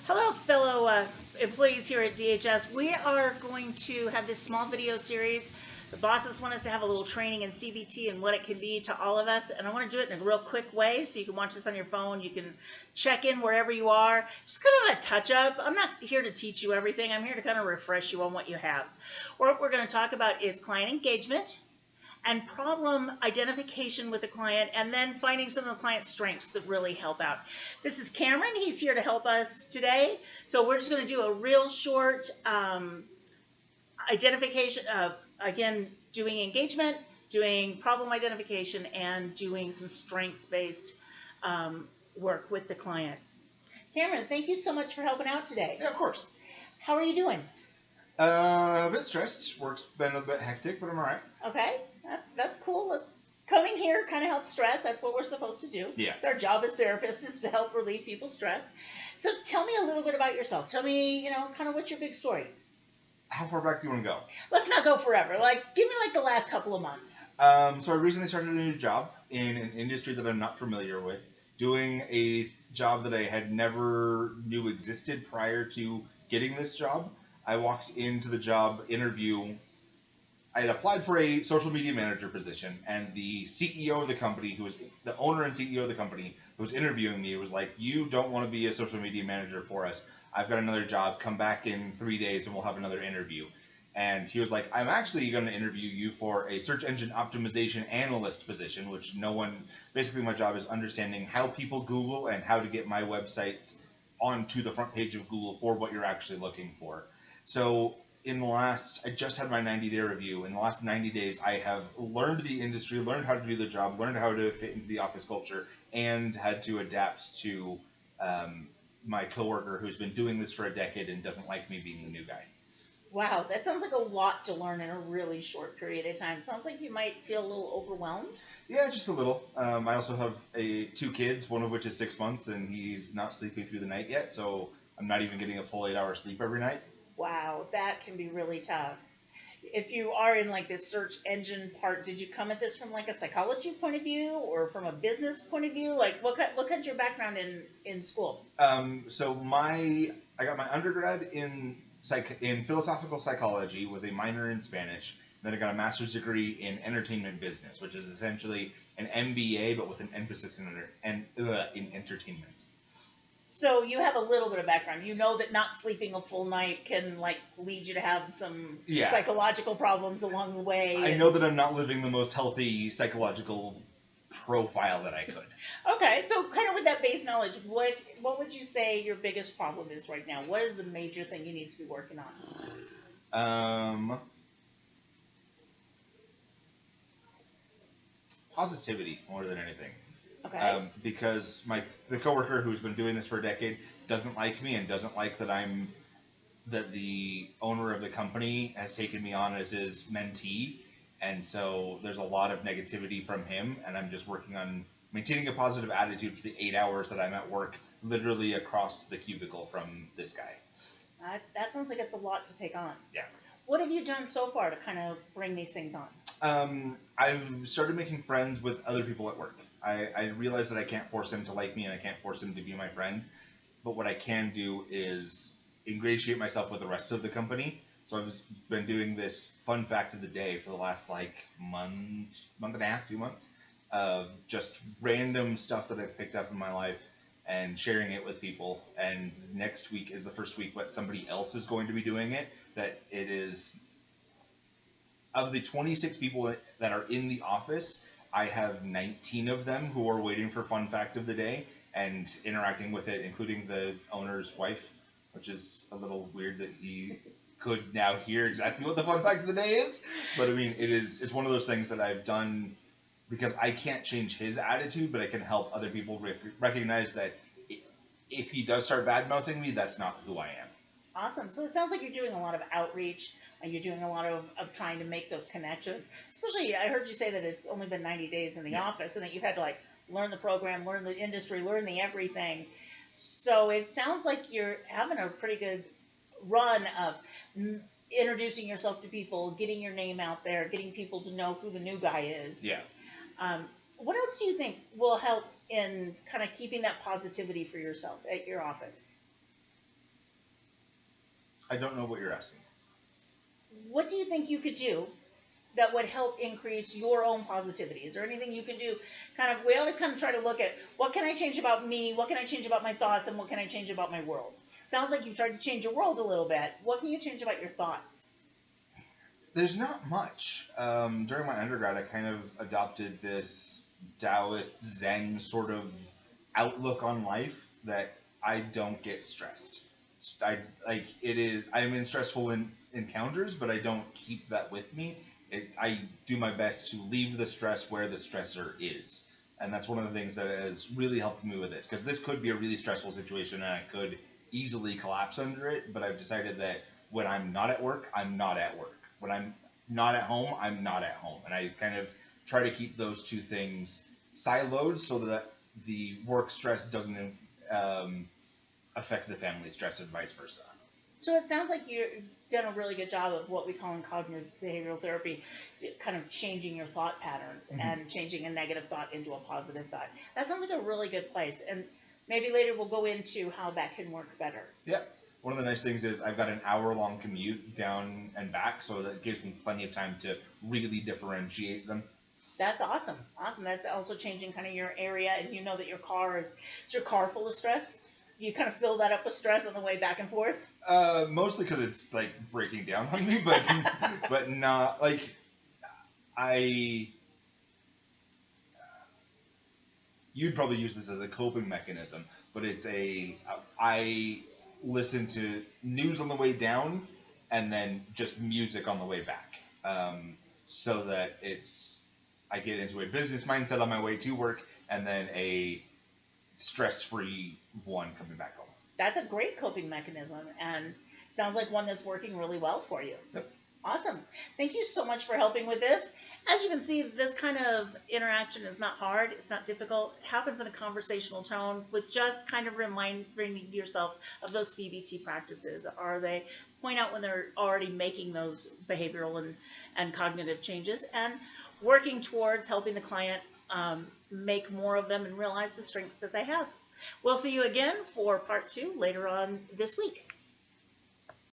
Hello, fellow employees here at DHS. We are going to have this small video series. The bosses want us to have a little training in CBT and what it can be to all of us. And I want to do it in a real quick way so you can watch this on your phone. You can check in wherever you are. Just kind of a touch up. I'm not here to teach you everything. I'm here to kind of refresh you on what you have. What we're going to talk about is client engagement and problem identification with the client, and then finding some of the client's strengths that really help out. This is Cameron. He's here to help us today. So we're just going to do a real short identification of, again, doing engagement, doing problem identification, and doing some strengths-based work with the client. Cameron, thank you so much for helping out today. Yeah, of course. How are you doing? A bit stressed. Work's been a bit hectic, but I'm all right. Okay, that's cool. Coming here kind of helps stress. That's what we're supposed to do. Yeah. It's our job as therapists is to help relieve people's stress. So tell me a little bit about yourself. Tell me, kind of what's your big story. How far back do you want to go? Let's not go forever. Give me the last couple of months. So I recently started a new job in an industry that I'm not familiar with, doing a job that I had never knew existed prior to getting this job. I walked into the job interview. I had applied for a social media manager position, and the CEO of the company, who was the owner and CEO of the company, who was interviewing me, was like, "You don't want to be a social media manager for us. I've got another job. Come back in 3 days, and we'll have another interview." And he was like, "I'm actually going to interview you for a search engine optimization analyst position," which no one. Basically, my job is understanding how people Google and how to get my websites onto the front page of Google for what you're actually looking for. So I just had my 90-day review. In the last 90 days, I have learned the industry, learned how to do the job, learned how to fit into the office culture, and had to adapt to my coworker who's been doing this for a decade and doesn't like me being the new guy. Wow, that sounds like a lot to learn in a really short period of time. Sounds like you might feel a little overwhelmed. Yeah, just a little. I also have two kids, one of which is 6 months, and he's not sleeping through the night yet, so I'm not even getting a full 8-hour sleep every night. Wow, that can be really tough. If you are in this search engine part, did you come at this from a psychology point of view or from a business point of view? What kind of your background in school? So I got my undergrad in philosophical psychology with a minor in Spanish. Then I got a master's degree in entertainment business, which is essentially an MBA but with an emphasis in entertainment. So you have a little bit of background. You know that not sleeping a full night can lead you to have some psychological problems along the way. I know that I'm not living the most healthy psychological profile that I could. Okay, so kind of with that base knowledge, what would you say your biggest problem is right now? What is the major thing you need to be working on? Positivity more than anything. Okay. Because the coworker who's been doing this for a decade doesn't like me and doesn't like that the owner of the company has taken me on as his mentee, and so there's a lot of negativity from him, and I'm just working on maintaining a positive attitude for the 8 hours that I'm at work, literally across the cubicle from this guy. That sounds like it's a lot to take on. Yeah. What have you done so far to kind of bring these things on? I've started making friends with other people at work. I realize that I can't force him to like me and I can't force him to be my friend. But what I can do is ingratiate myself with the rest of the company. So I've been doing this fun fact of the day for the last month and a half, 2 months of just random stuff that I've picked up in my life and sharing it with people. And next week is the first week that somebody else is going to be doing it. That it is, of the 26 people that are in the office, I have 19 of them who are waiting for Fun Fact of the Day and interacting with it, including the owner's wife, which is a little weird that he could now hear exactly what the Fun Fact of the Day is. But I mean, it's one of those things that I've done because I can't change his attitude, but I can help other people recognize that if he does start bad-mouthing me, that's not who I am. Awesome. So it sounds like you're doing a lot of outreach and you're doing a lot of trying to make those connections. Especially, I heard you say that it's only been 90 days in the office and that you've had to learn the program, learn the industry, learn the everything. So it sounds like you're having a pretty good run of introducing yourself to people, getting your name out there, getting people to know who the new guy is. Yeah. What else do you think will help in kind of keeping that positivity for yourself at your office? I don't know what you're asking. What do you think you could do that would help increase your own positivity? Is there anything you can do? Kind of, we always kind of try to look at what can I change about me, what can I change about my thoughts, and what can I change about my world. Sounds like you've tried to change your world a little bit. What can you change about your thoughts? There's not much. During my undergrad, I kind of adopted this Taoist Zen sort of outlook on life that I don't get stressed. I like it is. I'm in stressful encounters, but I don't keep that with me. I do my best to leave the stress where the stressor is, and that's one of the things that has really helped me with this. Because this could be a really stressful situation, and I could easily collapse under it. But I've decided that when I'm not at work, I'm not at work. When I'm not at home, I'm not at home. And I kind of try to keep those two things siloed so that the work stress doesn't affect the family stress and vice versa. So it sounds like you've done a really good job of what we call in cognitive behavioral therapy, kind of changing your thought patterns and changing a negative thought into a positive thought. That sounds like a really good place. And maybe later we'll go into how that can work better. Yeah. One of the nice things is I've got an hour-long commute down and back, so that gives me plenty of time to really differentiate them. That's awesome. Awesome. That's also changing kind of your area, and you know that your car is your car full of stress? You kind of fill that up with stress on the way back and forth? Mostly because it's like breaking down on me, but but not like I. You'd probably use this as a coping mechanism, but it's a I listen to news on the way down, and then just music on the way back, so that it's I get into a business mindset on my way to work, and then a stress-free one coming back home. That's a great coping mechanism, and sounds like one that's working really well for you. Yep. Awesome. Thank you so much for helping with this. As you can see, this kind of interaction is not hard. It's not difficult. It happens in a conversational tone with just kind of reminding yourself of those CBT practices. Are they point out when they're already making those behavioral and cognitive changes and working towards helping the client make more of them and realize the strengths that they have. We'll see you again for part 2 later on this week.